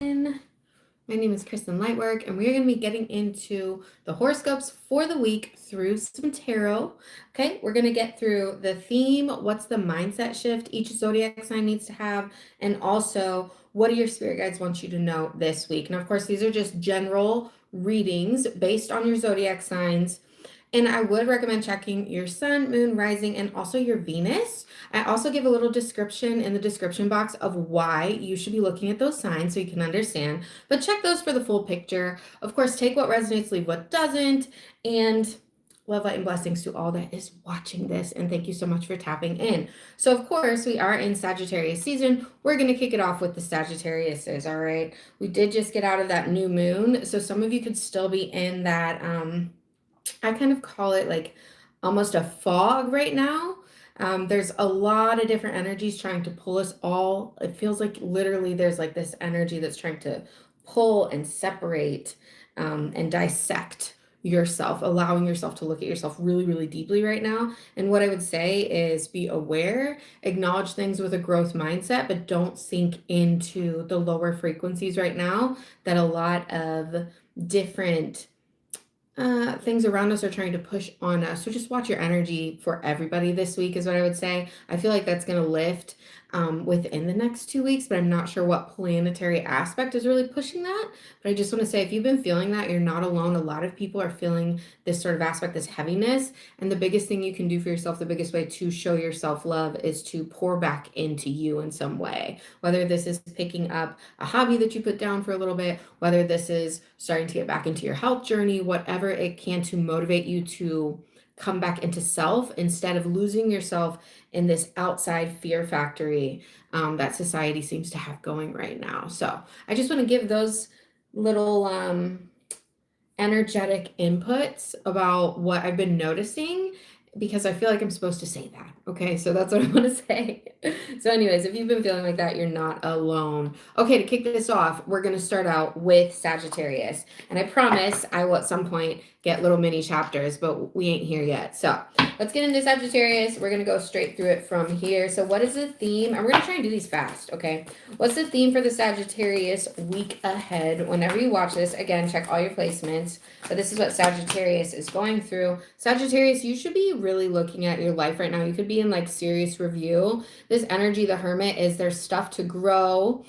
My name is Kristen Lightwork, and we are going to be getting into the horoscopes for the week through some tarot. Okay, we're going to get through the theme, what's the mindset shift each zodiac sign needs to have, and also what do your spirit guides want you to know this week. And of course, these are just general readings based on your zodiac signs. And I would recommend checking your sun, moon, rising, and also your Venus. I also give a little description in the description box of why you should be looking at those signs so you can understand. But check those for the full picture. Of course, take what resonates, leave what doesn't. And love, light, and blessings to all that is watching this. And thank you so much for tapping in. So, of course, we are in Sagittarius season. We're going to kick it off with the Sagittariuses, all right? We did just get out of that new moon. So, some of you could still be in that, I kind of call it like almost a fog right now. There's a lot of different energies trying to pull us all. It feels like literally there's like this energy that's trying to pull and separate and dissect yourself, allowing yourself to look at yourself really, really deeply right now. And what I would say is be aware, acknowledge things with a growth mindset, but don't sink into the lower frequencies right now that a lot of different things around us are trying to push on us. So just watch your energy for everybody this week is what I would say. I feel like that's going to lift within the next 2 weeks, but I'm not sure what planetary aspect is really pushing that. But I just want to say, if you've been feeling that, you're not alone. A lot of people are feeling this sort of aspect, this heaviness. And the biggest thing you can do for yourself, the biggest way to show yourself love is to pour back into you in some way. Whether this is picking up a hobby that you put down for a little bit, whether this is starting to get back into your health journey, whatever it can to motivate you to come back into self instead of losing yourself in this outside fear factory that society seems to have going right now. So I just want to give those little energetic inputs about what I've been noticing because I feel like I'm supposed to say that. Okay, so that's what I want to say. So, anyways, if you've been feeling like that, you're not alone. Okay, to kick this off, we're going to start out with Sagittarius. And I promise I will at some point get little mini chapters, but we ain't here yet. So, let's get into Sagittarius. We're going to go straight through it from here. So, what is the theme? And we're going to try and do these fast, okay? What's the theme for the Sagittarius week ahead? Whenever you watch this, again, check all your placements. But this is what Sagittarius is going through. Sagittarius, you should be really looking at your life right now. You could be in like serious review. This energy, the Hermit, is there's stuff to grow.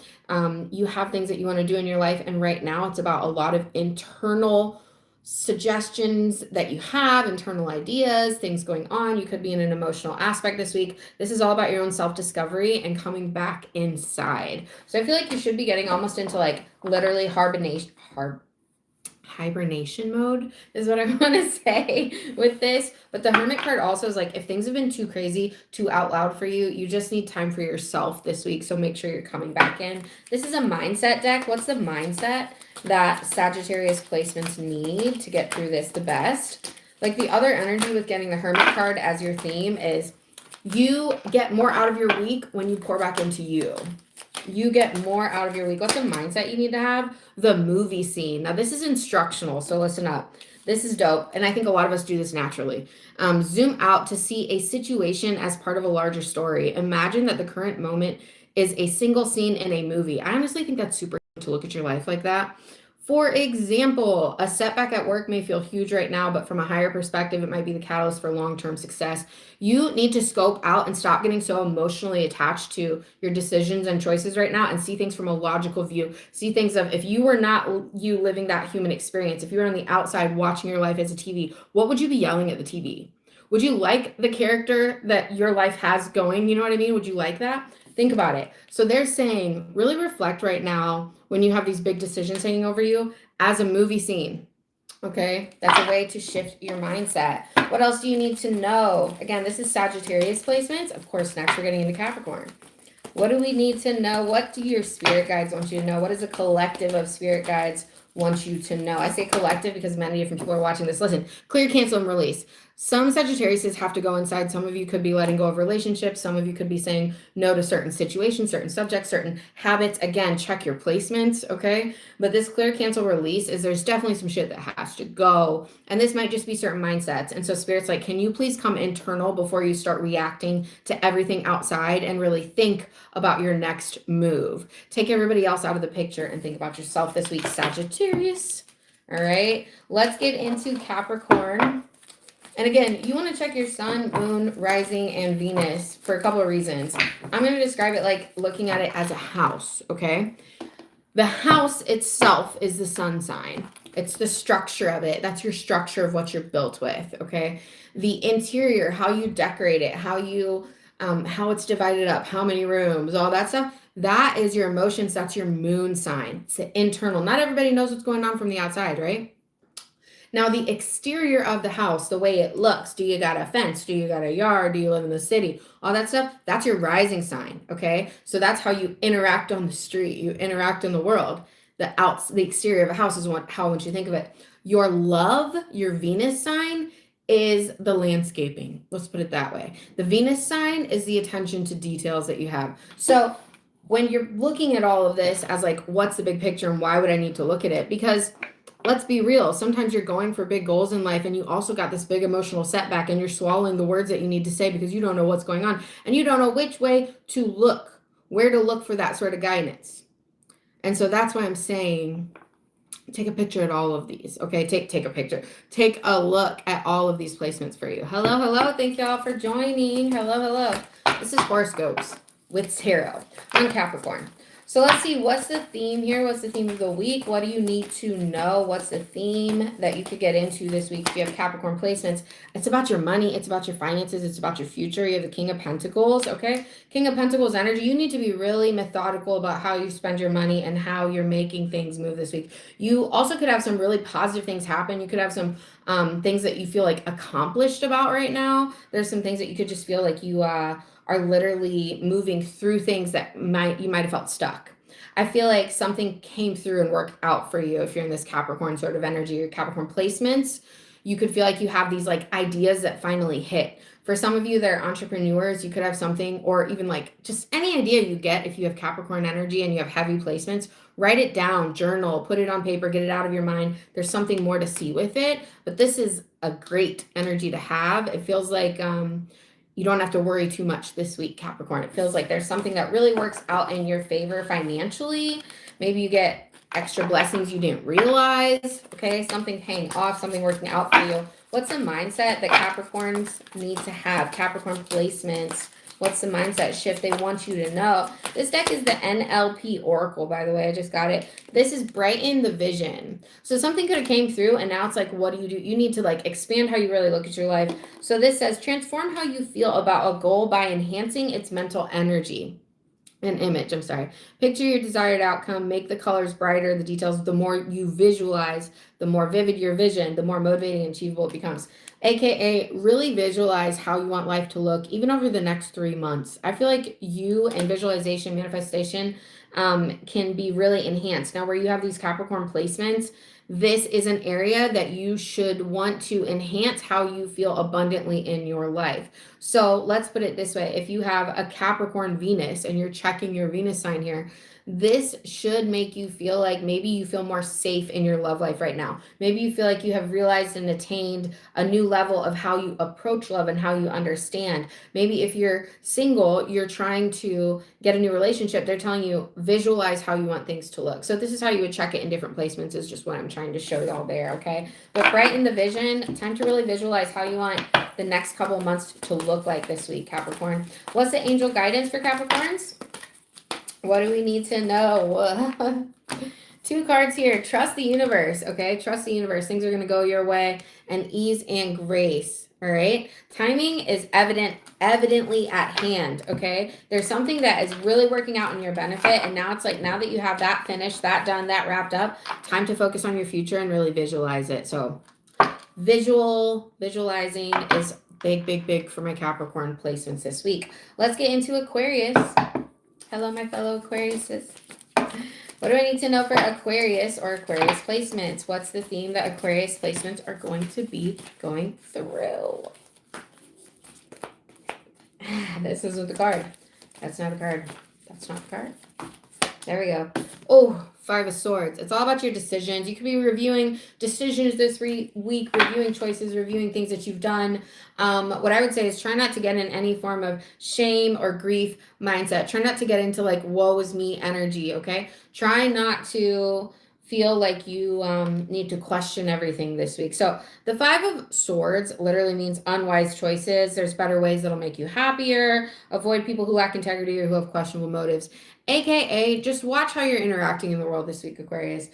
You have things that you want to do in your life. And right now it's about a lot of internal suggestions that you have, internal ideas, things going on. You could be in an emotional aspect this week. This is all about your own self-discovery and coming back inside. So I feel like you should be getting almost into like literally hibernation mode is what I want to say with this. But the Hermit card also is like, if things have been too crazy, too out loud for you, you just need time for yourself this week. So make sure you're coming back in. This is a mindset deck. What's the mindset that Sagittarius placements need to get through this the best? Like the other energy with getting the Hermit card as your theme is you get more out of your week when you pour back into you. You get more out of your week. What's the mindset you need to have? The movie scene. Now, this is instructional, so listen up. This is dope, and I think a lot of us do this naturally. Zoom out to see a situation as part of a larger story. Imagine that the current moment is a single scene in a movie. I honestly think that's super to look at your life like that. For example, a setback at work may feel huge right now, but from a higher perspective, it might be the catalyst for long-term success. You need to scope out and stop getting so emotionally attached to your decisions and choices right now and see things from a logical view. See things of if you were not you living that human experience, if you were on the outside watching your life as a TV, what would you be yelling at the TV? Would you like the character that your life has going? You know what I mean? Would you like that? Think about it. So they're saying, really reflect right now when you have these big decisions hanging over you as a movie scene. Okay, that's a way to shift your mindset. What else do you need to know? Again, this is Sagittarius placements. Of course, next we're getting into Capricorn. What do we need to know? What do your spirit guides want you to know? What is a collective of spirit guides want you to know. I say collective because many different people are watching this. Listen, clear, cancel, and release. Some Sagittariuses have to go inside. Some of you could be letting go of relationships. Some of you could be saying no to certain situations, certain subjects, certain habits. Again, check your placements, okay? But this clear, cancel, release is there's definitely some shit that has to go. And this might just be certain mindsets. And so Spirit's like, can you please come internal before you start reacting to everything outside and really think about your next move? Take everybody else out of the picture and think about yourself this week, Sagittarius. All right, let's get into Capricorn. And again, you want to check your sun, moon, rising, and Venus for a couple of reasons. I'm going to describe it like looking at it as a house, okay? The house itself is the sun sign. It's the structure of it. That's your structure of what you're built with, okay? The interior, how you decorate it, how it's divided up, how many rooms, all that stuff, that is your emotions. That's your moon sign. It's the internal. Not everybody knows what's going on from the outside, right? Now, the exterior of the house, the way it looks, do you got a fence? Do you got a yard? Do you live in the city? All that stuff, that's your rising sign, okay? So that's how you interact on the street. You interact in the world. The exterior of a house is how once you think of it. Your love, your Venus sign, is the landscaping. Let's put it that way. The Venus sign is the attention to details that you have. So when you're looking at all of this as like, what's the big picture and why would I need to look at it? Because let's be real. Sometimes you're going for big goals in life and you also got this big emotional setback and you're swallowing the words that you need to say because you don't know what's going on and you don't know which way to look, where to look for that sort of guidance. And so that's why I'm saying, take a picture at all of these. Okay, take a picture. Take a look at all of these placements for you. Hello. Thank y'all for joining. Hello. This is Horoscopes with Tarot. I'm Capricorn. So let's see, what's the theme here? What's the theme of the week? What do you need to know? What's the theme that you could get into this week if you have Capricorn placements? It's about your money. It's about your finances. It's about your future. You have the King of Pentacles, okay? King of Pentacles energy. You need to be really methodical about how you spend your money and how you're making things move this week. You also could have some really positive things happen. You could have some things that you feel like accomplished about right now. There's some things that you could just feel like you are literally moving through things that you might have felt stuck. I feel like something came through and worked out for you if you're in this Capricorn sort of energy or Capricorn placements. You could feel like you have these like ideas that finally hit. For some of you that are entrepreneurs, you could have something, or even like just any idea you get if you have Capricorn energy and you have heavy placements, write it down, journal, put it on paper, get it out of your mind. There's something more to see with it, but this is a great energy to have. It feels like you don't have to worry too much this week, Capricorn. It feels like there's something that really works out in your favor financially. Maybe you get extra blessings you didn't realize, okay? Something paying off, something working out for you. What's the mindset that Capricorns need to have? Capricorn placements. What's the mindset shift they want you to know? This deck is the NLP Oracle, by the way. I just got it. This is brighten the vision. So something could have came through and now it's like, what do? You need to like expand how you really look at your life. So this says, transform how you feel about a goal by enhancing its mental energy. Picture your desired outcome, make the colors brighter, the details. The more you visualize, the more vivid your vision, the more motivating and achievable it becomes. AKA, really visualize how you want life to look, even over the next 3 months. I feel like you and visualization, manifestation can be really enhanced. Now, where you have these Capricorn placements, this is an area that you should want to enhance how you feel abundantly in your life. So let's put it this way. If you have a Capricorn Venus and you're checking your Venus sign here, this should make you feel like maybe you feel more safe in your love life right now. Maybe you feel like you have realized and attained a new level of how you approach love and how you understand. Maybe if you're single, you're trying to get a new relationship, they're telling you visualize how you want things to look. So this is how you would check it in different placements is just what I'm trying to show y'all there, okay? But brighten the vision, time to really visualize how you want the next couple of months to look like this week, Capricorn. What's the angel guidance for Capricorns? What do we need to know? 2 cards here. Trust the universe, okay? Trust the universe. Things are going to go your way, and ease and grace, all right? Timing is evidently at hand, okay? There's something that is really working out in your benefit, and now it's like, now that you have that finished, that done, that wrapped up, time to focus on your future and really visualize it. So visualizing is big for my Capricorn placements this week. Let's get into Aquarius. Hello, my fellow Aquariuses. What do I need to know for Aquarius or Aquarius placements? What's the theme that Aquarius placements are going to be going through? This isn't the card. That's not a card. That's not the card. There we go. Oh, Five of Swords. It's all about your decisions. You could be reviewing decisions this week, reviewing choices, reviewing things that you've done. What I would say is try not to get in any form of shame or grief mindset. Try not to get into like woe is me energy, okay? Try not to feel like you need to question everything this week. So the Five of Swords literally means unwise choices. There's better ways that'll make you happier. Avoid people who lack integrity or who have questionable motives. AKA, just watch how you're interacting in the world this week, Aquarius.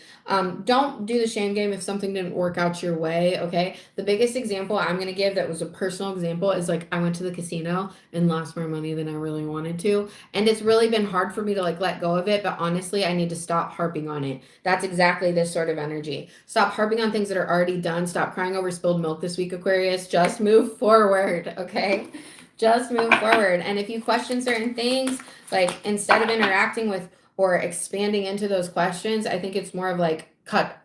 Don't do the shame game if something didn't work out your way, okay? The biggest example I'm going to give that was a personal example is like I went to the casino and lost more money than I really wanted to. And it's really been hard for me to like let go of it, but honestly, I need to stop harping on it. That's exactly this sort of energy. Stop harping on things that are already done. Stop crying over spilled milk this week, Aquarius. Just move forward, okay? Just move forward. And if you question certain things, like instead of interacting with or expanding into those questions, I think it's more of like cut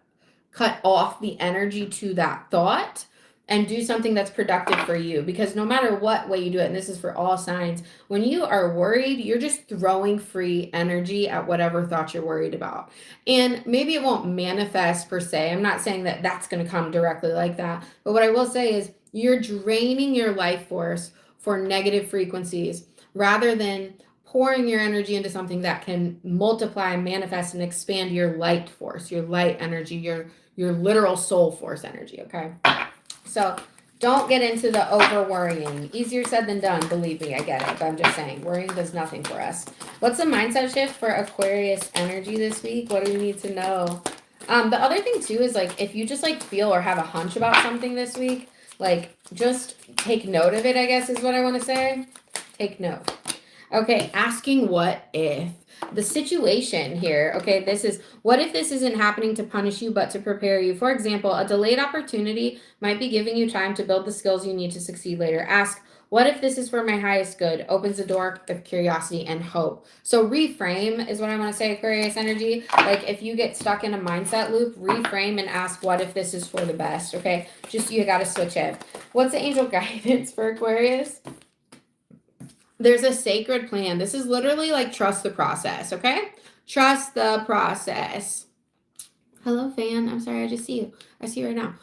off the energy to that thought and do something that's productive for you. Because no matter what way you do it, and this is for all signs, when you are worried, you're just throwing free energy at whatever thought you're worried about. And maybe it won't manifest per se. I'm not saying that that's going to come directly like that. But what I will say is you're draining your life force for negative frequencies rather than pouring your energy into something that can multiply, manifest, and expand your light force, your light energy, your literal soul force energy, okay? So don't get into the over worrying. Easier said than done, believe me, I get it, but I'm just saying, worrying does nothing for us. What's the mindset shift for Aquarius energy this week? What do we need to know? The other thing too is like if you just like feel or have a hunch about something this week, like just take note of it, I guess is what I want to say. Take note. Okay, asking what if. The situation here, okay, this is what if this isn't happening to punish you but to prepare you? For example, a delayed opportunity might be giving you time to build the skills you need to succeed later. Ask, what if this is for my highest good? Opens the door of curiosity and hope. So reframe is what I want to say, Aquarius energy. Like if you get stuck in a mindset loop, reframe and ask, what if this is for the best? Okay, just you got to switch it. What's the angel guidance for Aquarius? There's a sacred plan. This is literally like trust the process, okay? Trust the process. Hello, fan. I'm sorry, I just see you. I see you right now.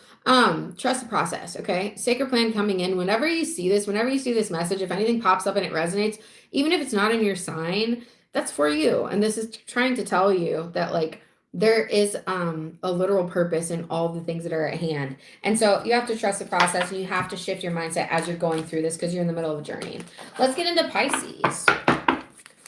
Trust the process, okay? Sacred plan coming in. Whenever you see this message, if anything pops up and it resonates, even if it's not in your sign, that's for you. And this is trying to tell you that like there is a literal purpose in all the things that are at hand. And so you have to trust the process and you have to shift your mindset as you're going through this because you're in the middle of a journey. Let's get into Pisces.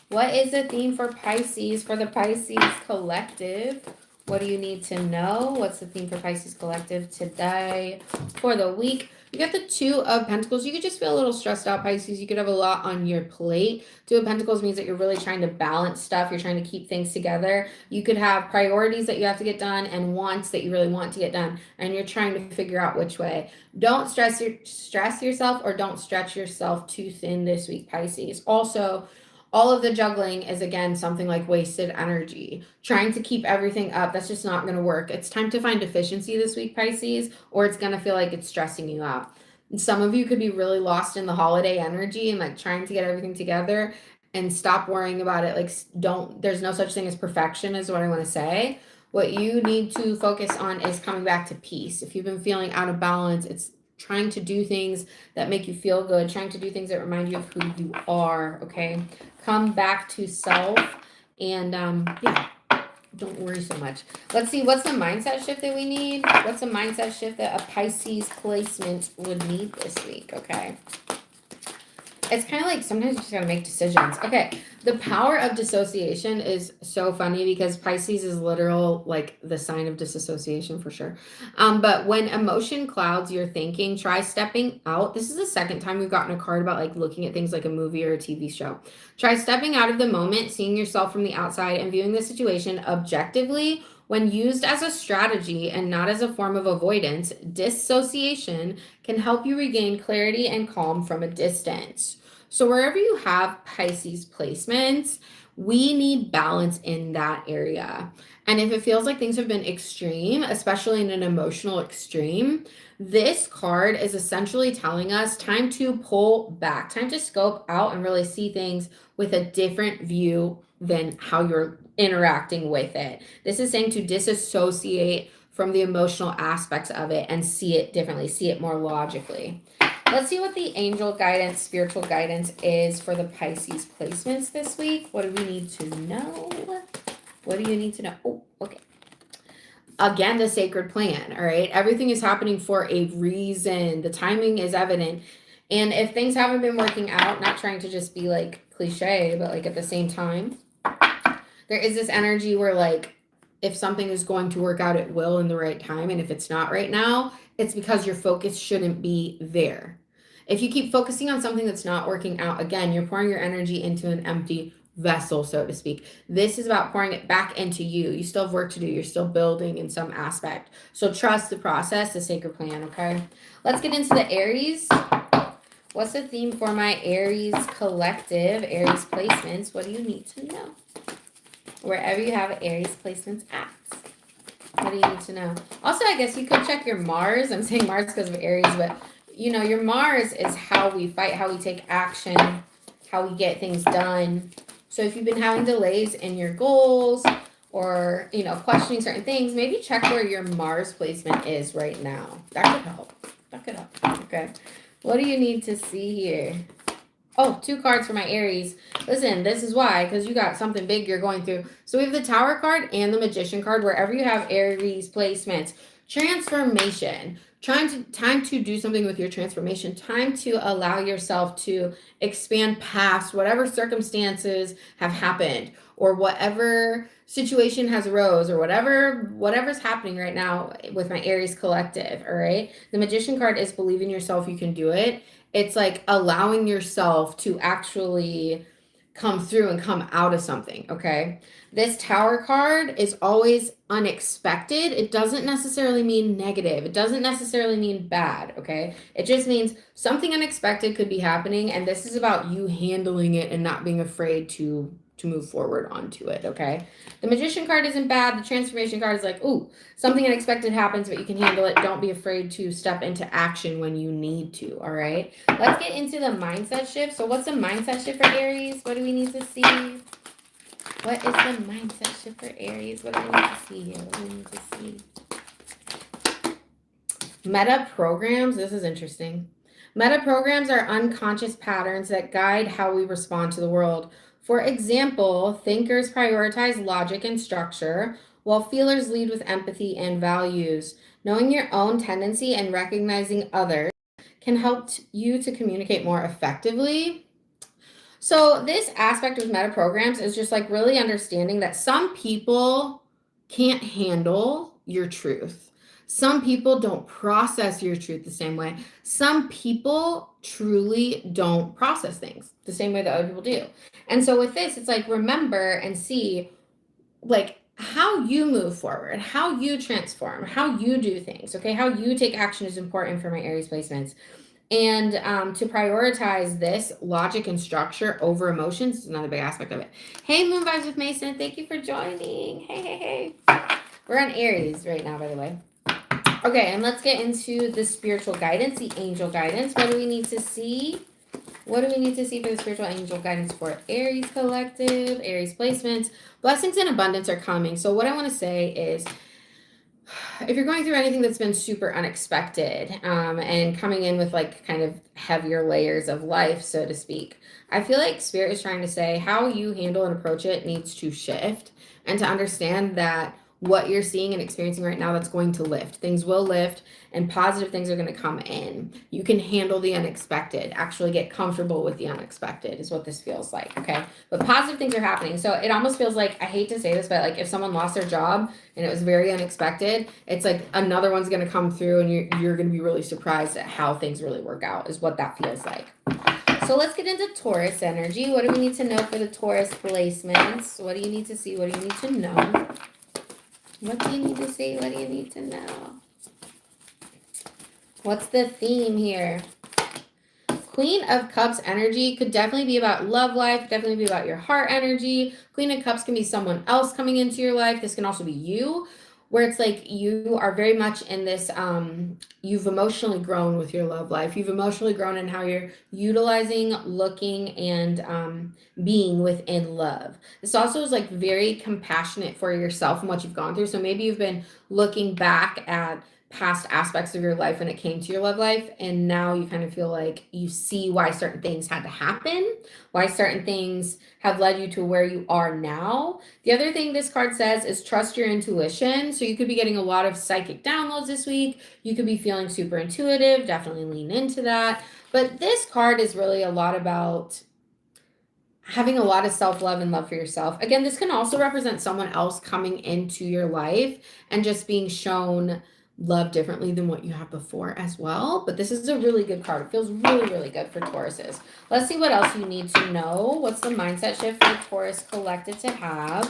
What is the theme for Pisces, for the Pisces collective? What do you need to know? What's the theme for Pisces collective today for the week? You got the Two of Pentacles. You could just feel a little stressed out, Pisces. You could have a lot on your plate. Two of Pentacles means that you're really trying to balance stuff. You're trying to keep things together. You could have priorities that you have to get done and wants that you really want to get done. And you're trying to figure out which way. Don't stress yourself or don't stretch yourself too thin this week, Pisces. Also, all of the juggling is, again, something like wasted energy. Trying to keep everything up, that's just not going to work. It's time to find efficiency this week, Pisces, or it's going to feel like it's stressing you out. And some of you could be really lost in the holiday energy and like trying to get everything together and stop worrying about it. Like, there's no such thing as perfection, is what I want to say. What you need to focus on is coming back to peace. If you've been feeling out of balance, it's trying to do things that make you feel good, trying to do things that remind you of who you are, okay? Come back to self and yeah, don't worry so much. Let's see, what's the mindset shift that we need? What's the mindset shift that a Pisces placement would need this week, okay? It's kind of like sometimes you just gotta make decisions. Okay, the power of dissociation is so funny because Pisces is literal like the sign of disassociation for sure. But when emotion clouds your thinking, try stepping out. This is the second time we've gotten a card about like looking at things like a movie or a TV show. Try stepping out of the moment, seeing yourself from the outside and viewing the situation objectively. When used as a strategy and not as a form of avoidance, dissociation can help you regain clarity and calm from a distance. So wherever you have Pisces placements, We need balance in that area. And if it feels like things have been extreme, especially in an emotional extreme, this card is essentially telling us time to pull back, time to scope out and really see things with a different view than how you're interacting with it. This is saying to disassociate from the emotional aspects of it and see it differently, see it more logically. Let's see what the angel guidance, spiritual guidance is for the Pisces placements this week. What do we need to know? What do you need to know? Oh, okay. Again, the sacred plan, all right? Everything is happening for a reason. The timing is evident. And if things haven't been working out, not trying to just be like cliche, but like at the same time, there is this energy where like if something is going to work out, it will in the right time. And if it's not right now, it's because your focus shouldn't be there. If you keep focusing on something that's not working out, again, you're pouring your energy into an empty vessel, so to speak. This is about pouring it back into you. You still have work to do. You're still building in some aspect. So trust the process, the sacred plan, okay? Let's get into the Aries. What's the theme for my Aries collective, Aries placements? What do you need to know? Wherever you have Aries placements at. What do you need to know? Also, I guess you could check your Mars. I'm saying Mars because of Aries, but you know, your Mars is how we fight, how we take action, how we get things done. So if you've been having delays in your goals or, you know, questioning certain things, maybe check where your Mars placement is right now. That could help. That could help. Okay. What do you need to see here? Oh, 2 cards for my Aries. Listen, this is why, because you got something big you're going through. So we have the Tower card and the Magician card, wherever you have Aries placements. Transformation. Time to do something with your transformation. Time to allow yourself to expand past whatever circumstances have happened or whatever situation has arose or whatever's happening right now with my Aries collective, all right? The Magician card is believe in yourself, you can do it. It's like allowing yourself to actually come through and come out of something, okay? This Tower card is always unexpected. It doesn't necessarily mean negative. It doesn't necessarily mean bad, okay? It just means something unexpected could be happening, and this is about you handling it and not being afraid to move forward onto it, okay? The Magician card isn't bad. The Transformation card is like, ooh, something unexpected happens, but you can handle it. Don't be afraid to step into action when you need to, all right? Let's get into the mindset shift. So what's the mindset shift for Aries? What do we need to see? What is the mindset shift for Aries? What do we need to see here? What do we need to see? Meta programs. This is interesting. Meta programs are unconscious patterns that guide how we respond to the world. For example, thinkers prioritize logic and structure, while feelers lead with empathy and values. Knowing your own tendency and recognizing others can help you to communicate more effectively. So this aspect of meta programs is just like really understanding that some people can't handle your truth. Some people don't process your truth the same way. Some people truly don't process things the same way that other people do. And so with this, it's like remember and see like how you move forward, how you transform, how you do things, okay? How you take action is important for my Aries placements. And to prioritize this logic and structure over emotions is another big aspect of it. Hey, Moon Vibes with Mason, thank you for joining. Hey. We're on Aries right now, by the way. Okay, and let's get into the spiritual guidance, the angel guidance. What do we need to see? What do we need to see for the spiritual angel guidance for Aries collective, Aries placements? Blessings and abundance are coming. So what I want to say is, if you're going through anything that's been super unexpected and coming in with like kind of heavier layers of life, so to speak, I feel like Spirit is trying to say how you handle and approach it needs to shift, and to understand that what you're seeing and experiencing right now, that's going to lift. Things will lift and positive things are going to come in. You can handle the unexpected, actually get comfortable with the unexpected is what this feels like, okay? But positive things are happening. So it almost feels like, I hate to say this, but like if someone lost their job and it was very unexpected, it's like another one's going to come through and you're going to be really surprised at how things really work out is what that feels like. So let's get into Taurus energy. What do we need to know for the Taurus placements? What do you need to see? What do you need to know? What do you need to see? What do you need to know? What's the theme here? Queen of Cups energy could definitely be about love life, definitely be about your heart energy. Queen of Cups can be someone else coming into your life. This can also be you, where it's like you are very much in this, you've emotionally grown with your love life. You've emotionally grown in how you're utilizing, looking, and being within love. This also is like very compassionate for yourself and what you've gone through. So maybe you've been looking back at past aspects of your life when it came to your love life, and now you kind of feel like you see why certain things had to happen, why certain things have led you to where you are now. The other thing this card says is trust your intuition. So you could be getting a lot of psychic downloads this week. You could be feeling super intuitive. Definitely lean into that. But this card is really a lot about having a lot of self-love and love for yourself. Again, this can also represent someone else coming into your life and just being shown love differently than what you have before as well. But this is a really good card. It feels really, really good for Tauruses. Let's see what else you need to know. What's the mindset shift for the Taurus collective to have?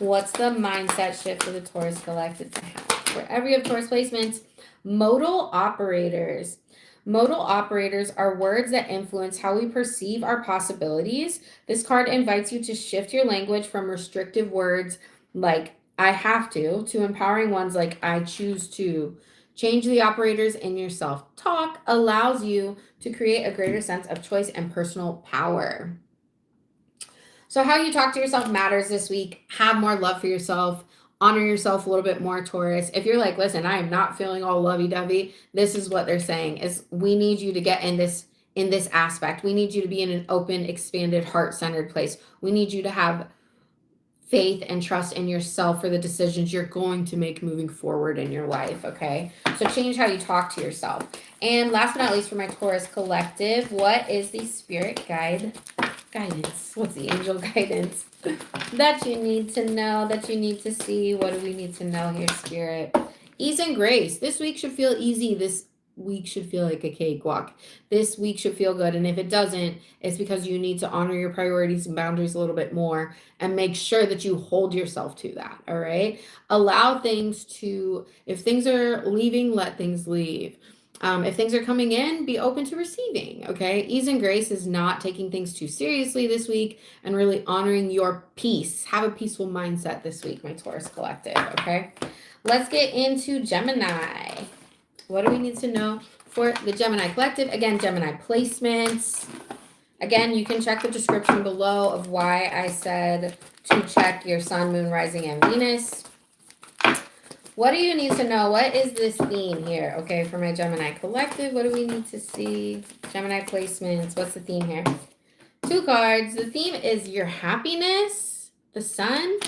What's the mindset shift for the Taurus collective to have? Wherever you have Taurus placements, modal operators. Modal operators are words that influence how we perceive our possibilities. This card invites you to shift your language from restrictive words like I have to empowering ones like I choose to. Change the operators in your self-talk allows you to create a greater sense of choice and personal power. So how you talk to yourself matters this week. Have more love for yourself. Honor yourself a little bit more, Taurus. If you're like, listen, I am not feeling all lovey-dovey, this is what they're saying is we need you to get in this aspect. We need you to be in an open, expanded, heart-centered place. We need you to have faith and trust in yourself for the decisions you're going to make moving forward in your life, okay? So change how you talk to yourself. And last but not least for my Taurus collective, what is the spirit guidance? What's the angel guidance that you need to know, that you need to see? What do we need to know here, Spirit? Ease and grace. This week should feel easy. This week should feel like a cakewalk. This week should feel good. And if it doesn't, it's because you need to honor your priorities and boundaries a little bit more and make sure that you hold yourself to that. All right. Allow things to, if things are leaving, let things leave. If things are coming in, be open to receiving, okay? Ease and grace is not taking things too seriously this week and really honoring your peace. Have a peaceful mindset this week, my Taurus collective, okay? Let's get into Gemini. What do we need to know for the Gemini collective? Again, Gemini placements. Again, you can check the description below of why I said to check your sun, moon, rising, and Venus. What do you need to know? What is this theme here? Okay, for my Gemini collective, what do we need to see? Gemini placements, what's the theme here? 2 cards. The theme is your happiness, the sun,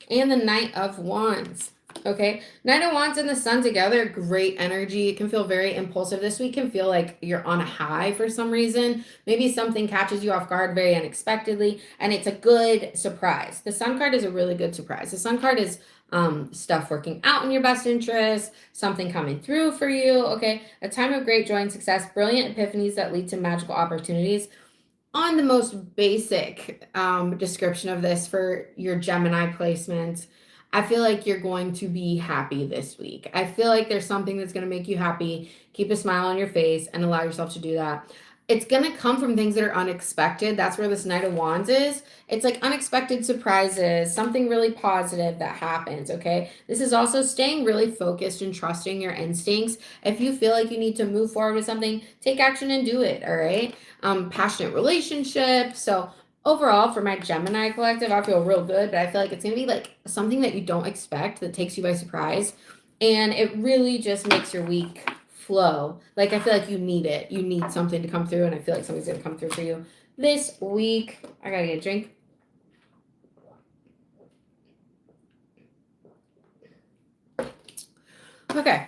and the Knight of Wands. Okay, Knight of Wands and the sun together, great energy. It can feel very impulsive. This week can feel like you're on a high for some reason. Maybe something catches you off guard very unexpectedly, and it's a good surprise. The sun card is a really good surprise. The sun card is stuff working out in your best interest, something coming through for you, okay? A time of great joy and success, brilliant epiphanies that lead to magical opportunities. On the most basic description of this for your Gemini placements, I feel like you're going to be happy this week. I feel like there's something that's going to make you happy. Keep a smile on your face and allow yourself to do that. It's going to come from things that are unexpected. That's where this Knight of Wands is. It's like unexpected surprises, something really positive that happens, okay? This is also staying really focused and trusting your instincts. If you feel like you need to move forward with something, take action and do it, all right? Passionate relationship. So overall, for my Gemini collective, I feel real good, but I feel like it's going to be like something that you don't expect that takes you by surprise. And it really just makes your week flow. Like, I feel like you need it. You need something to come through, and I feel like something's going to come through for you this week. I got to get a drink. Okay,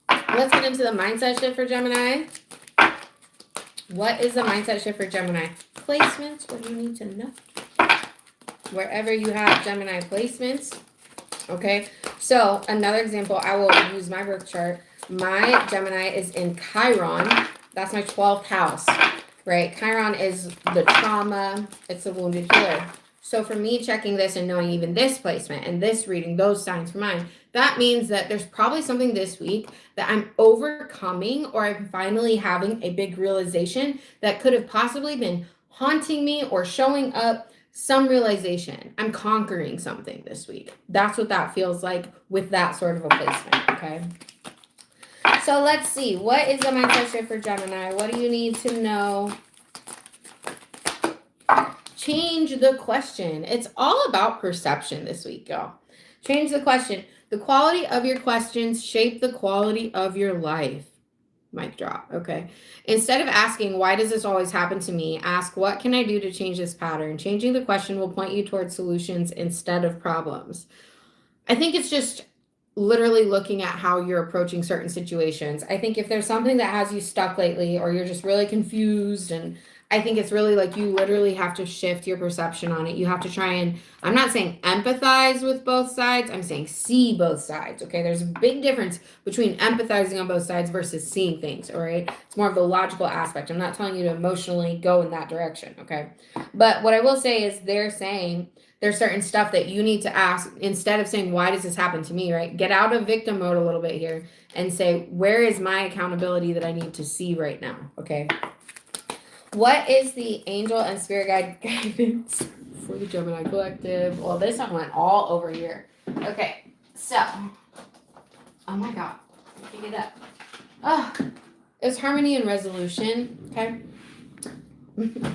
let's get into the mindset shift for Gemini. What is the mindset shift for Gemini? Placements, what do you need to know? Wherever you have Gemini placements, okay? So another example, I will use my birth chart. My Gemini is in Chiron. That's my 12th house, right? Chiron is the trauma. It's a wounded healer. So for me checking this and knowing even this placement and this reading, those signs for mine, that means that there's probably something this week that I'm overcoming, or I'm finally having a big realization that could have possibly been haunting me or showing up. Some realization. I'm conquering something this week. That's what that feels like with that sort of a placement, okay? So let's see. What is the mindset shift for Gemini? What do you need to know? Change the question. It's all about perception this week, y'all. Change the question. The quality of your questions shape the quality of your life. Mic drop. Okay. Instead of asking, why does this always happen to me? Ask, what can I do to change this pattern? Changing the question will point you towards solutions instead of problems. I think it's just literally looking at how you're approaching certain situations. I think if there's something that has you stuck lately, or you're just really confused, and I think it's really like you literally have to shift your perception on it. You have to try and, I'm not saying empathize with both sides, I'm saying see both sides, okay? There's a big difference between empathizing on both sides versus seeing things, all right? It's more of the logical aspect. I'm not telling you to emotionally go in that direction, okay? But what I will say is they're saying there's certain stuff that you need to ask instead of saying, why does this happen to me, right? Get out of victim mode a little bit here and say, where is my accountability that I need to see right now, okay? What is the angel and spirit guide guidance for the Gemini collective? Well, this one went all over here. Okay, so, oh my God, pick it up. Oh, it's harmony and resolution, okay?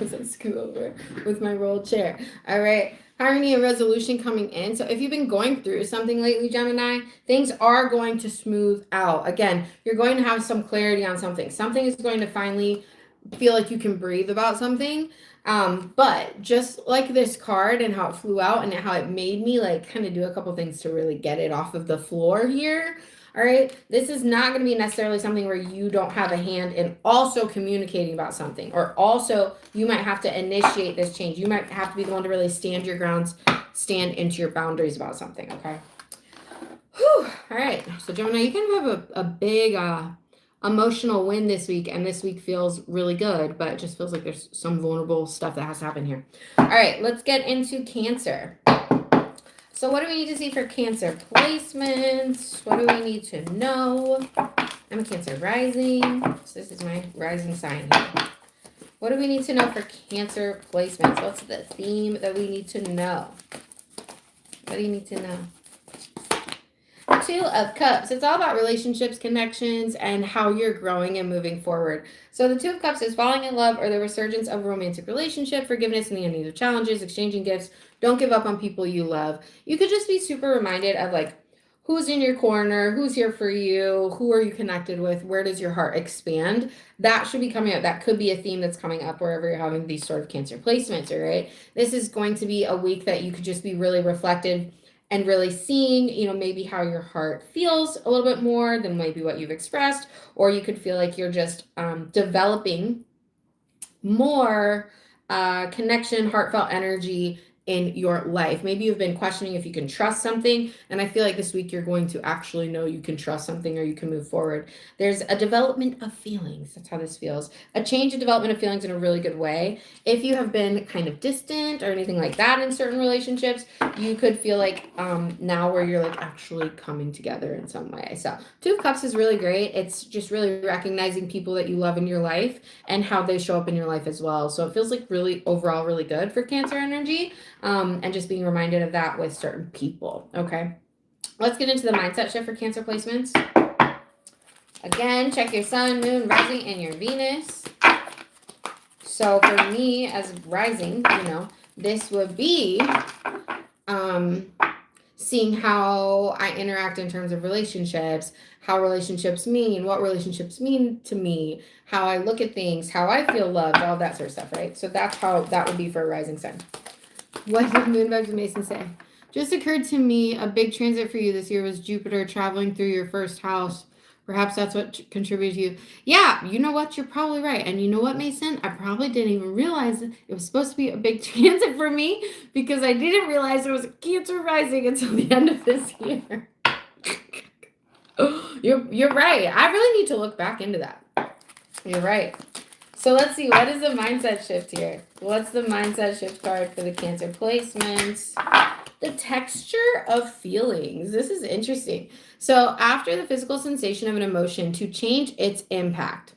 As I scoot over with my rolled chair. All right. Harmony and resolution coming in. So if you've been going through something lately, Gemini, things are going to smooth out. Again, you're going to have some clarity on something. Something is going to finally feel like you can breathe about something. But just like this card and how it flew out and how it made me like kind of do a couple things to really get it off of the floor here. All right, this is not going to be necessarily something where you don't have a hand in also communicating about something, or also you might have to initiate this change. You might have to be the one to really stand your grounds, stand into your boundaries about something, okay? Whew. All right, so Gemini, you kind of have a big emotional win this week, and this week feels really good, but it just feels like there's some vulnerable stuff that has to happen here. All right, let's get into Cancer. So what do we need to see for Cancer placements? What do we need to know? I'm a Cancer rising. So this is my rising sign here. What do we need to know for Cancer placements? What's the theme that we need to know? What do you need to know? Two of Cups. It's all about relationships, connections, and how you're growing and moving forward. So the Two of Cups is falling in love or the resurgence of a romantic relationship, forgiveness and the ending of challenges, exchanging gifts. Don't give up on people you love. You could just be super reminded of like who's in your corner, who's here for you, who are you connected with, where does your heart expand? That should be coming up. That could be a theme that's coming up wherever you're having these sort of Cancer placements, all right? This is going to be a week that you could just be really reflective and really seeing, maybe how your heart feels a little bit more than maybe what you've expressed, or you could feel like you're just developing more connection, heartfelt energy in your life. Maybe you've been questioning if you can trust something, and I feel like this week you're going to actually know you can trust something or you can move forward. There's a development of feelings. That's how this feels. A change of development of feelings in a really good way. If you have been kind of distant or anything like that in certain relationships, you could feel like now where you're like actually coming together in some way. So Two of Cups is really great. It's just really recognizing people that you love in your life and how they show up in your life as well. So it feels like really overall really good for Cancer energy. And just being reminded of that with certain people, okay? Let's get into the mindset shift for Cancer placements. Again, check your sun, moon, rising, and your Venus. So for me as rising, this would be seeing how I interact in terms of relationships, how relationships mean, what relationships mean to me, how I look at things, how I feel loved, all that sort of stuff, right? So that's how that would be for a rising sign. What did Moon Vibes and Mason say? Just occurred to me a big transit for you this year was Jupiter traveling through your first house. Perhaps that's what contributed to you. Yeah, you know what? You're probably right. And you know what, Mason? I probably didn't even realize it was supposed to be a big transit for me because I didn't realize it was a Cancer rising until the end of this year. You're right. I really need to look back into that. You're right. So let's see, what is the mindset shift here? What's the mindset shift card for the Cancer placements? The texture of feelings. This is interesting. So after the physical sensation of an emotion to change its impact.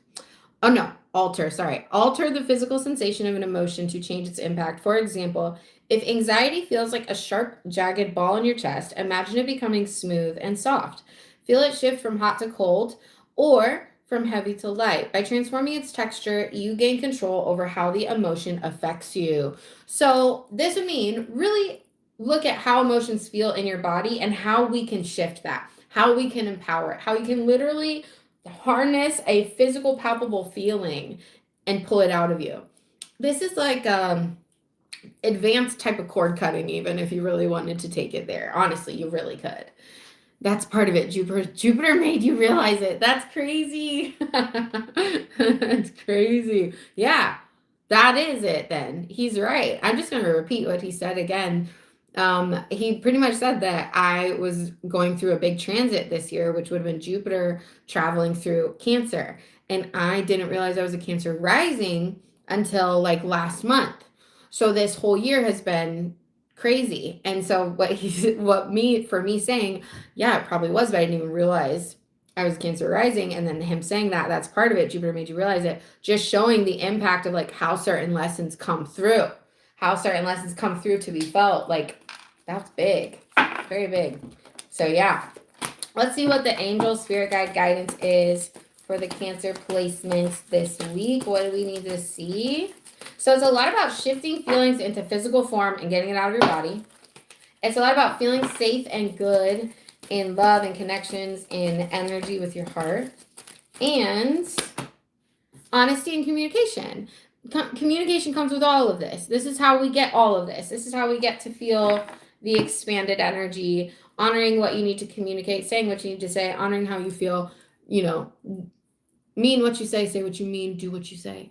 Oh no, alter, sorry. Alter the physical sensation of an emotion to change its impact. For example, if anxiety feels like a sharp, jagged ball in your chest, imagine it becoming smooth and soft. Feel it shift from hot to cold or from heavy to light. By transforming its texture, you gain control over how the emotion affects you. So this would mean really look at how emotions feel in your body and how we can shift that, how we can empower it, how you can literally harness a physical, palpable feeling and pull it out of you. This is like advanced type of cord cutting, even if you really wanted to take it there. Honestly, you really could. That's part of it. Jupiter made you realize it. That's crazy. That's crazy. Yeah, that is it then. He's right. I'm just going to repeat what he said again. He pretty much said that I was going through a big transit this year, which would have been Jupiter traveling through Cancer. And I didn't realize I was a Cancer rising until like last month. So this whole year has been crazy. And so for me saying, yeah, it probably was, but I didn't even realize I was Cancer rising. And then him saying that, that's part of it. Jupiter made you realize it. Just showing the impact of like how certain lessons come through, to be felt. Like that's big, very big. So yeah, let's see what the angel spirit guide guidance is for the Cancer placements this week. What do we need to see? So it's a lot about shifting feelings into physical form and getting it out of your body. It's a lot about feeling safe and good in love and connections in energy with your heart. And honesty and communication. Communication comes with all of this. This is how we get all of this. This is how we get to feel the expanded energy, honoring what you need to communicate, saying what you need to say, honoring how you feel, mean what you say what you mean, do what you say,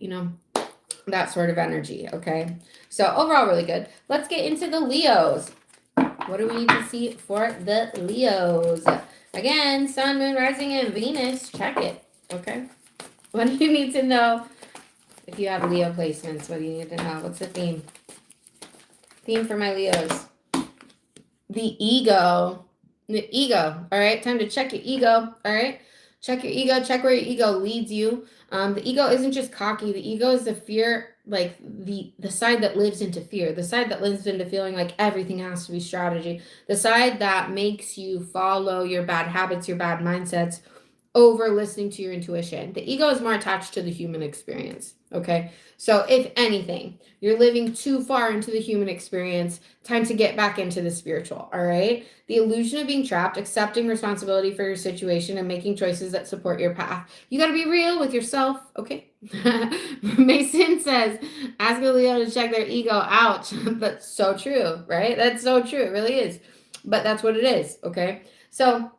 that sort of energy. Okay. So overall, really good. Let's get into the Leos. What do we need to see for the Leos? Again, Sun, Moon, Rising, and Venus. Check it. Okay. What do you need to know if you have Leo placements? What do you need to know? What's the theme? Theme for my Leos. The ego. The ego. All right. Time to check your ego. All right. Check your ego. Check where your ego leads you. The ego isn't just cocky. The ego is the fear, like the side that lives into fear, the side that lives into feeling like everything has to be strategy, the side that makes you follow your bad habits, your bad mindsets over listening to your intuition. The ego is more attached to the human experience. Okay. So if anything, you're living too far into the human experience, time to get back into the spiritual. All right. The illusion of being trapped, accepting responsibility for your situation and making choices that support your path. You got to be real with yourself. Okay. Mason says, ask a Leo to check their ego. Ouch. That's so true, right? That's so true. It really is. But that's what it is. Okay. So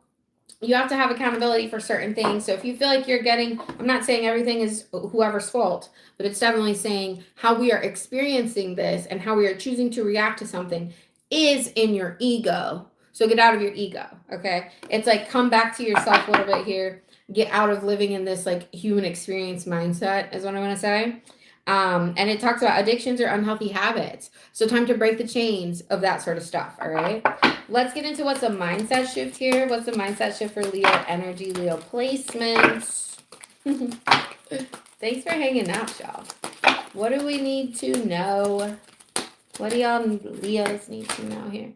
you have to have accountability for certain things. So if you feel like you're getting, I'm not saying everything is whoever's fault, but it's definitely saying how we are experiencing this and how we are choosing to react to something is in your ego. So get out of your ego. Okay. It's like come back to yourself a little bit here. Get out of living in this like human experience mindset is what I want to say. And it talks about addictions or unhealthy habits. So time to break the chains of that sort of stuff. All right. Let's get into what's a mindset shift here. What's the mindset shift for Leo energy, Leo placements? Thanks for hanging out, y'all. What do we need to know? What do y'all Leos need to know here?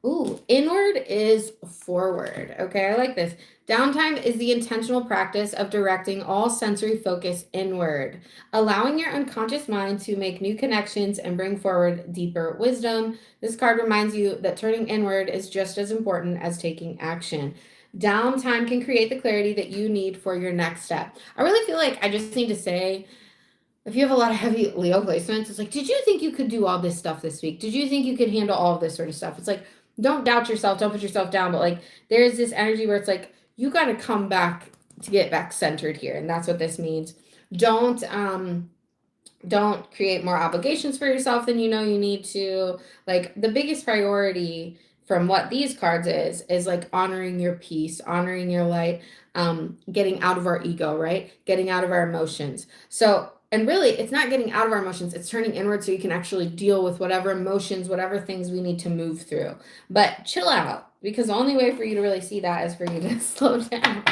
Ooh, inward is forward. Okay, I like this. Downtime is the intentional practice of directing all sensory focus inward, allowing your unconscious mind to make new connections and bring forward deeper wisdom. This card reminds you that turning inward is just as important as taking action. Downtime can create the clarity that you need for your next step. I really feel like I just need to say, if you have a lot of heavy Leo placements, it's like, did you think you could do all this stuff this week? Did you think you could handle all of this sort of stuff? It's like, don't doubt yourself. Don't put yourself down. But like, there's this energy where it's like, you got to come back to get back centered here. And that's what this means. Don't create more obligations for yourself than you know you need to. Like the biggest priority from what these cards is like honoring your peace, honoring your light, getting out of our ego, right? Getting out of our emotions. So and really, it's not getting out of our emotions. It's turning inward so you can actually deal with whatever emotions, whatever things we need to move through. But chill out, because the only way for you to really see that is for you to slow down.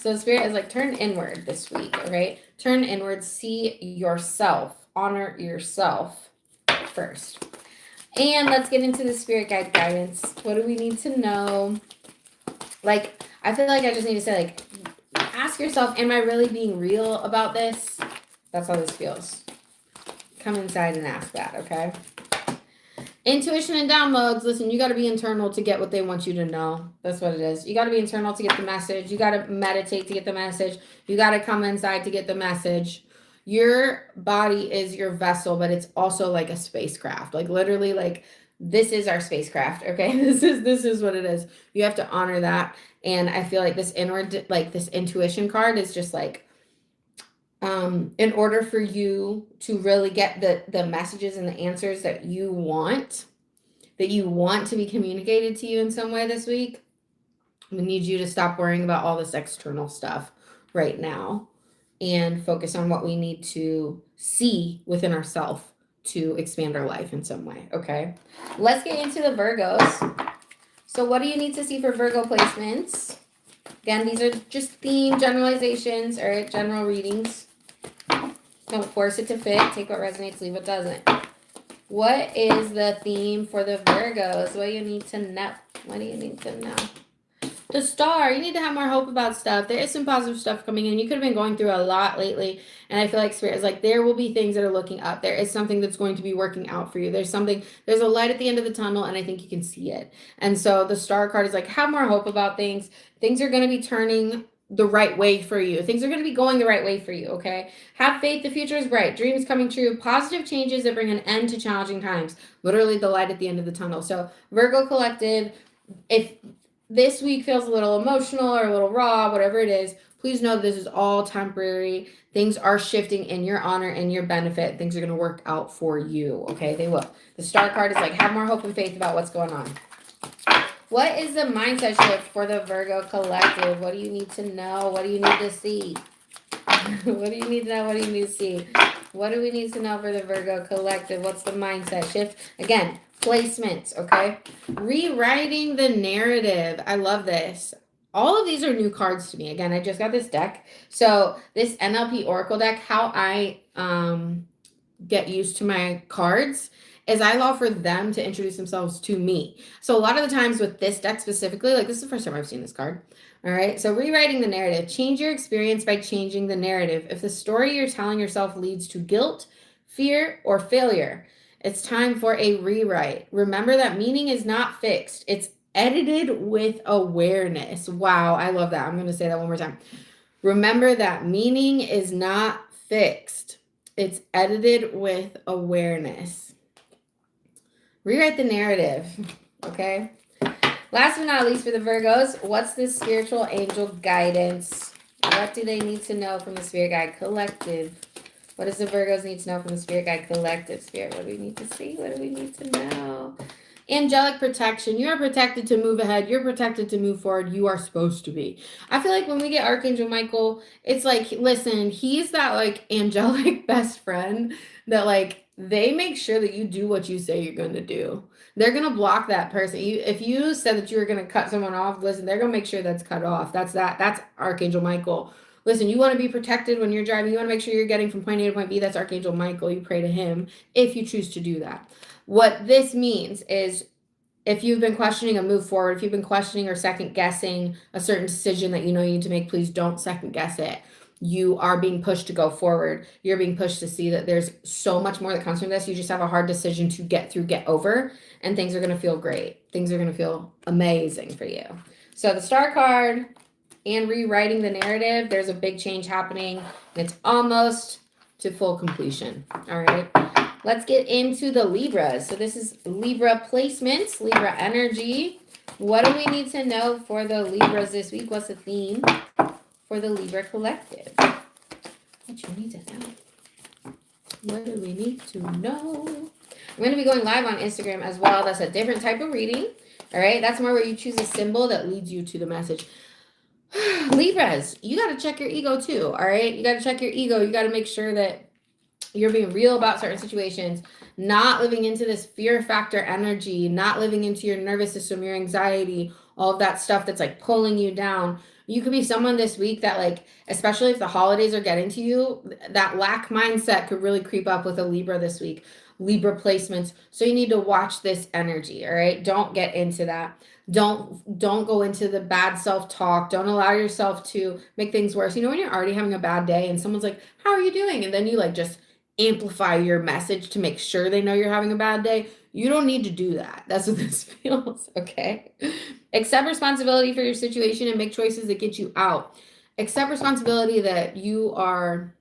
So Spirit is like, turn inward this week, okay? Turn inward, see yourself, honor yourself first. And let's get into the Spirit guide guidance. What do we need to know? Like, I feel like I just need to say, like, ask yourself, am I really being real about this? That's how this feels. Come inside and ask that, okay? Intuition and downloads. Listen, you got to be internal to get what they want you to know. That's what it is. You got to be internal to get the message. You got to meditate to get the message. You got to come inside to get the message. Your body is your vessel, but it's also like a spacecraft. Like literally, like this is our spacecraft, okay? This is what it is. You have to honor that. And I feel like this inward, like this intuition card is just like, in order for you to really get the messages and the answers that you want to be communicated to you in some way this week, we need you to stop worrying about all this external stuff right now and focus on what we need to see within ourselves to expand our life in some way, okay? Let's get into the Virgos. So what do you need to see for Virgo placements? Again, these are just theme generalizations or general readings. Don't force it to fit. Take what resonates, leave what doesn't. What is the theme for the Virgos? What do you need to know? What do you need to know? The Star. You need to have more hope about stuff. There is some positive stuff coming in. You could have been going through a lot lately. And I feel like Spirit is like, there will be things that are looking up. There is something that's going to be working out for you. There's a light at the end of the tunnel, and I think you can see it. And so the Star card is like, have more hope about things. Things are going to be turning the right way for you. Things are going to be going the right way for you, okay? Have faith. The future is bright. Dreams coming true. Positive changes that bring an end to challenging times. Literally the light at the end of the tunnel. So Virgo Collective, if this week feels a little emotional or a little raw, whatever it is, please know this is all temporary. Things are shifting in your honor and your benefit. Things are going to work out for you, okay? They will. The Star card is like, have more hope and faith about what's going on. What is the mindset shift for the Virgo Collective? What do you need to know? What do you need to see? What do you need to know? What do you need to see? What do we need to know for the Virgo Collective? What's the mindset shift? Again, placements, okay? Rewriting the narrative. I love this. All of these are new cards to me. Again, I just got this deck. So this NLP Oracle deck, how I get used to my cards is I allow for them to introduce themselves to me. So a lot of the times with this deck specifically, like this is the first time I've seen this card. All right. So rewriting the narrative, change your experience by changing the narrative. If the story you're telling yourself leads to guilt, fear, or failure, it's time for a rewrite. Remember that meaning is not fixed. It's edited with awareness. Wow. I love that. I'm going to say that one more time. Remember that meaning is not fixed. It's edited with awareness. Rewrite the narrative, okay? Last but not least for the Virgos, what's the spiritual angel guidance? What do they need to know from the Spirit Guide Collective? What does the Virgos need to know from the Spirit Guide Collective? Spirit, what do we need to see? What do we need to know? Angelic protection. You are protected to move ahead. You're protected to move forward. You are supposed to be. I feel like when we get Archangel Michael, it's like, listen, he's that like angelic best friend that like, they make sure that you do what you say you're going to do. They're going to block that person. If you said that you were going to cut someone off, listen, they're going to make sure that's cut off. That's Archangel Michael. Listen, you want to be protected when you're driving. You want to make sure you're getting from point A to point B. That's Archangel Michael. You pray to him if you choose to do that. What this means is if you've been questioning a move forward, if you've been questioning or second guessing a certain decision that you know you need to make, please don't second guess it. You are being pushed to go forward. You're being pushed to see that there's so much more that comes from this. You just have a hard decision to get through, get over, and things are going to feel great. Things are going to feel amazing for you. So the Star card and rewriting the narrative, there's a big change happening. And it's almost to full completion. All right. Let's get into the Libras. So this is Libra placements, Libra energy. What do we need to know for the Libras this week? What's the theme for the Libra Collective? What you need to know? What do we need to know? I'm going to be going live on Instagram as well. That's a different type of reading. All right. That's more where you choose a symbol that leads you to the message. Libras, you got to check your ego too. All right. You got to check your ego. You got to make sure that you're being real about certain situations, not living into this fear factor energy, not living into your nervous system, your anxiety, all of that stuff that's like pulling you down. You could be someone this week that, like, especially if the holidays are getting to you, that lack mindset could really creep up with a Libra this week. Libra placements. So you need to watch this energy, all right? Don't get into that. Don't go into the bad self-talk. Don't allow yourself to make things worse. You know, when you're already having a bad day and someone's like, "How are you doing?" And then you like just amplify your message to make sure they know you're having a bad day. You don't need to do that. That's what this feels, okay? Accept responsibility for your situation and make choices that get you out. Accept responsibility that you are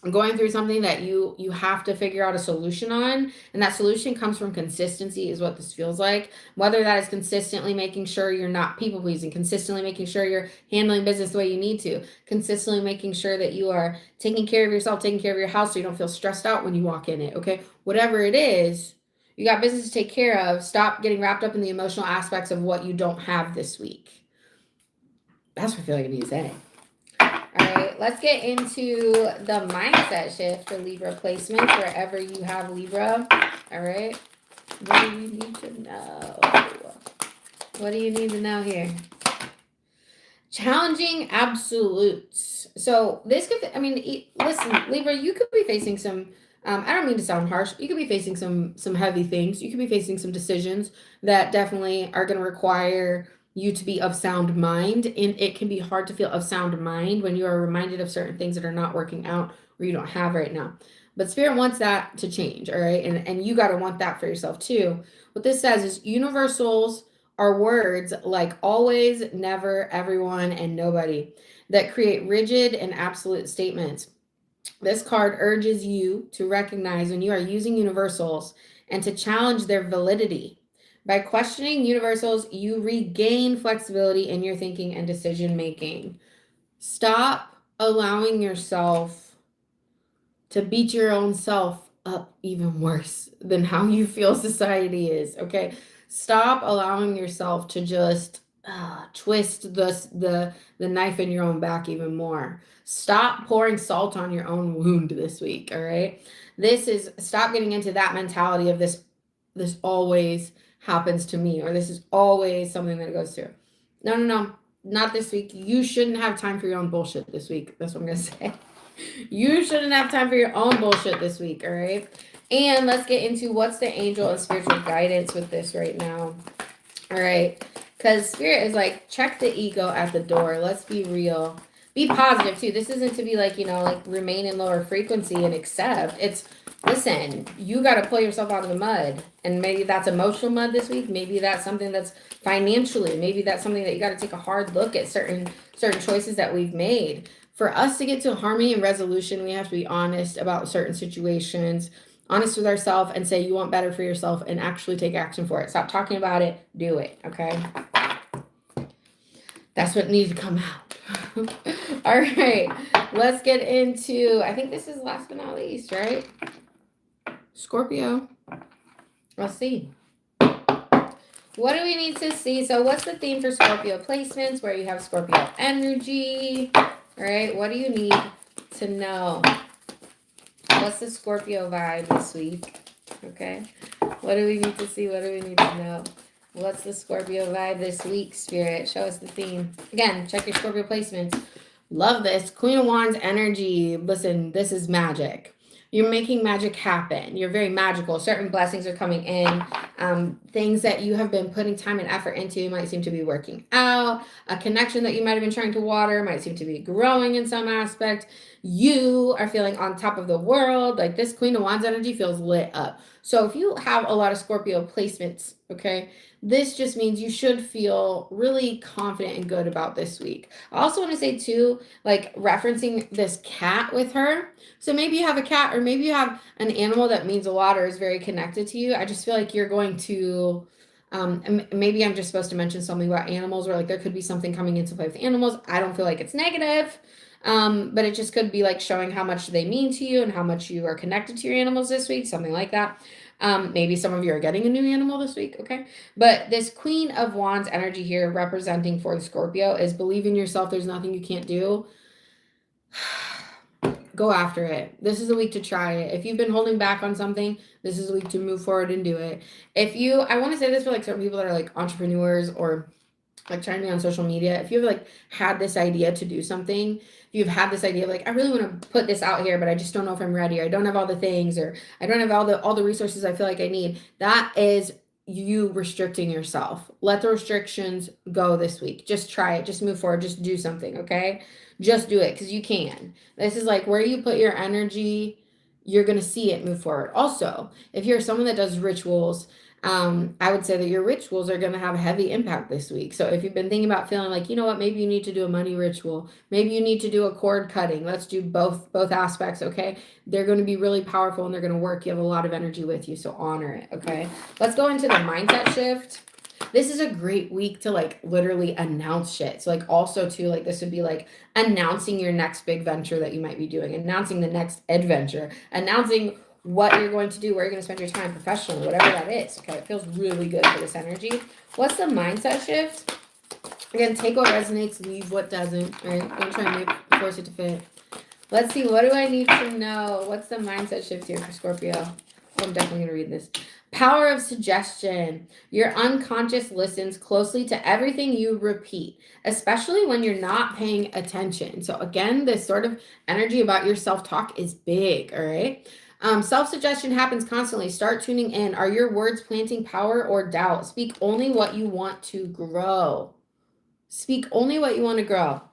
going through something that you have to figure out a solution on, and that solution comes from consistency is what this feels like. Whether that is consistently making sure you're not people pleasing, consistently making sure you're handling business the way you need to, consistently making sure that you are taking care of yourself, taking care of your house so you don't feel stressed out when you walk in it, okay? Whatever it is, you got business to take care of. Stop getting wrapped up in the emotional aspects of what you don't have this week. That's what I feel like I need to say. All right, let's get into the mindset shift for Libra placements wherever you have Libra. All right, what do you need to know? What do you need to know here? Challenging absolutes. So this could, I mean, listen, Libra, you could be facing some, I don't mean to sound harsh, you could be facing some heavy things. You could be facing some decisions that definitely are going to require you to be of sound mind. And it can be hard to feel of sound mind when you are reminded of certain things that are not working out or you don't have right now. But Spirit wants that to change, all right? And you got to want that for yourself too. What this says is universals are words like always, never, everyone, and nobody that create rigid and absolute statements. This card urges you to recognize when you are using universals and to challenge their validity. By questioning universals, you regain flexibility in your thinking and decision making. Stop allowing yourself to beat your own self up even worse than how you feel society is, okay? Stop allowing yourself to just twist the knife in your own back even more. Stop pouring salt on your own wound this week, all right? This is, stop getting into that mentality of this always happens to me, or this is always something that goes through. No, not this week. You shouldn't have time for your own bullshit this week. That's what I'm gonna say. You shouldn't have time for your own bullshit this week, all right? And let's get into what's the angel and spiritual guidance with this right now. All right, because Spirit is like, check the ego at the door. Let's be real. Be positive too. This isn't to be like, you know, like remain in lower frequency and accept. It's, listen, you got to pull yourself out of the mud. And maybe that's emotional mud this week. Maybe that's something that's financially. Maybe that's something that you got to take a hard look at certain choices that we've made. For us to get to harmony and resolution, we have to be honest about certain situations, honest with ourselves, and say you want better for yourself and actually take action for it. Stop talking about it, do it, okay? That's what needs to come out. All right, let's get into, I think this is last but not least, right? Scorpio. Let's see. What do we need to see? So what's the theme for Scorpio placements where you have Scorpio energy? All right, what do you need to know? What's the Scorpio vibe this week? Okay, what do we need to see? What do we need to know? What's the Scorpio vibe this week, Spirit? Show us the theme. Again, check your Scorpio placements. Love this. Queen of Wands energy. Listen, this is magic. You're making magic happen. You're very magical. Certain blessings are coming in. Things that you have been putting time and effort into might seem to be working out. A connection that you might have been trying to water might seem to be growing in some aspect. You are feeling on top of the world. Like this Queen of Wands energy feels lit up. So if you have a lot of Scorpio placements, okay, this just means you should feel really confident and good about this week. I also want to say too, like referencing this cat with her. So maybe you have a cat or maybe you have an animal that means a lot or is very connected to you. I just feel like you're going to, maybe I'm just supposed to mention something about animals or like there could be something coming into play with animals. I don't feel like it's negative. But it just could be like showing how much they mean to you and how much you are connected to your animals this week, something like that. Maybe some of you are getting a new animal this week, okay? But this Queen of Wands energy here representing for the Scorpio is believe in yourself. There's nothing you can't do. Go after it. This is a week to try it. If you've been holding back on something, this is a week to move forward and do it. I want to say this for like some people that are like entrepreneurs or like trying to be on social media. If you've like had this idea to do something, if you've had this idea of like, I really want to put this out here, but I just don't know if I'm ready, or I don't have all the things, or I don't have all the resources I feel like I need. That is you restricting yourself. Let the restrictions go this week. Just try it. Just move forward. Just do something, okay? Just do it because you can. This is like where you put your energy, you're going to see it move forward. Also, if you're someone that does rituals, I would say that your rituals are going to have a heavy impact this week. So if you've been thinking about feeling like, you know what, maybe you need to do a money ritual, maybe you need to do a cord cutting. Let's do both aspects, okay? They're going to be really powerful and they're going to work. You have a lot of energy with you, so honor it, okay? Let's go into the mindset shift. This is a great week to like literally announce shit. So like also too, like this would be like announcing your next big venture that you might be doing, announcing the next adventure, announcing what you're going to do, where you're going to spend your time professionally, whatever that is. Okay, it feels really good for this energy. What's the mindset shift? Again, take what resonates, leave what doesn't. All right, don't try and force it to fit. Let's see, what do I need to know? What's the mindset shift here for Scorpio? Oh, I'm definitely going to read this. Power of suggestion. Your unconscious listens closely to everything you repeat, especially when you're not paying attention. So again, this sort of energy about your self-talk is big, all right? Self-suggestion happens constantly. Start tuning in. Are your words planting power or doubt? Speak only what you want to grow. Speak only what you want to grow.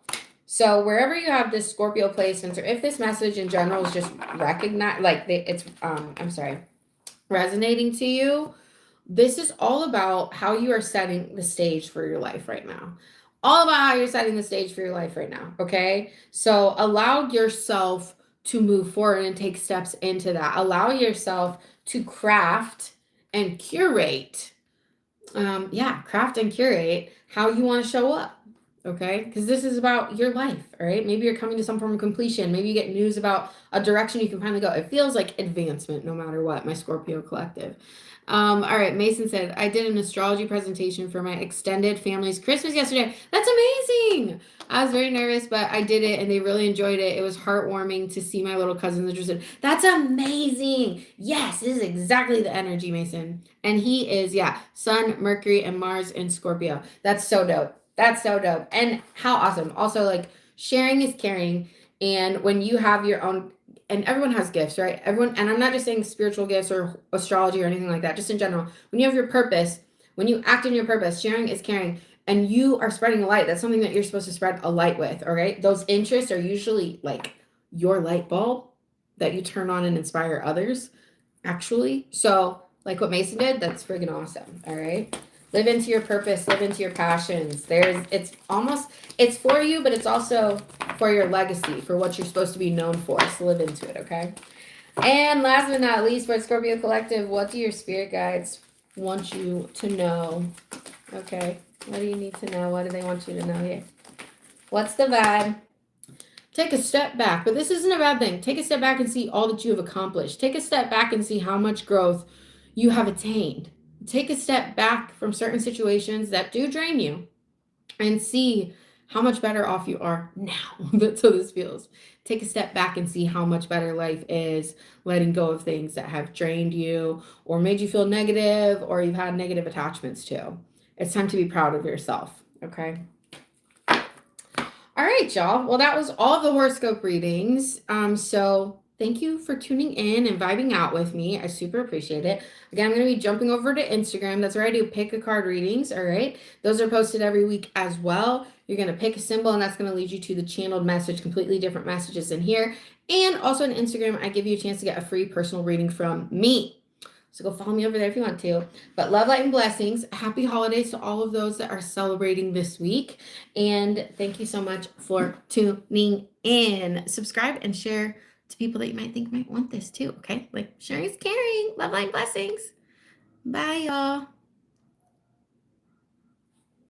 So wherever you have this Scorpio placements, or if this message in general is just resonating to you, this is all about how you are setting the stage for your life right now. All about how you're setting the stage for your life right now, okay? So allow yourself to move forward and take steps into that. Allow yourself to craft and curate. Craft and curate how you want to show up, okay? Because this is about your life, all right? Maybe you're coming to some form of completion. Maybe you get news about a direction you can finally go. It feels like advancement no matter what, my Scorpio collective. All right, Mason said, I did an astrology presentation for my extended family's Christmas yesterday. That's amazing. I was very nervous, but I did it and they really enjoyed it. It was heartwarming to see my little cousins interested. That's amazing. Yes, this is exactly the energy, Mason. And he is, Sun, Mercury, and Mars in Scorpio. That's so dope. That's so dope. And how awesome. Also, like, sharing is caring. And when you have your own, and everyone has gifts, right? Everyone, and I'm not just saying spiritual gifts or astrology or anything like that, just in general. When you have your purpose, when you act in your purpose, sharing is caring, and you are spreading a light. That's something that you're supposed to spread a light with, all right? Those interests are usually like your light bulb that you turn on and inspire others, actually. So, like what Mason did, that's friggin' awesome, all right? Live into your purpose, live into your passions. It's for you, but it's also for your legacy, for what you're supposed to be known for. So live into it, okay? And last but not least, for Scorpio Collective, what do your spirit guides want you to know? Okay, what do you need to know? What do they want you to know here? What's the vibe? Take a step back, but this isn't a bad thing. Take a step back and see all that you have accomplished. Take a step back and see how much growth you have attained. Take a step back from certain situations that do drain you and see how much better off you are now. That's how this feels. Take a step back and see how much better life is, letting go of things that have drained you or made you feel negative or you've had negative attachments to. It's time to be proud of yourself, okay? All right, y'all. Well, that was all the horoscope readings. So thank you for tuning in and vibing out with me. I super appreciate it. Again, I'm going to be jumping over to Instagram. That's where I do pick a card readings. All right. Those are posted every week as well. You're going to pick a symbol and that's going to lead you to the channeled message, completely different messages in here. And also on Instagram, I give you a chance to get a free personal reading from me. So go follow me over there if you want to. But love, light, and blessings. Happy holidays to all of those that are celebrating this week. And thank you so much for tuning in. Subscribe and share to people that you might think might want this too, okay? Like sharing is caring. Love, light, and blessings. Bye, y'all.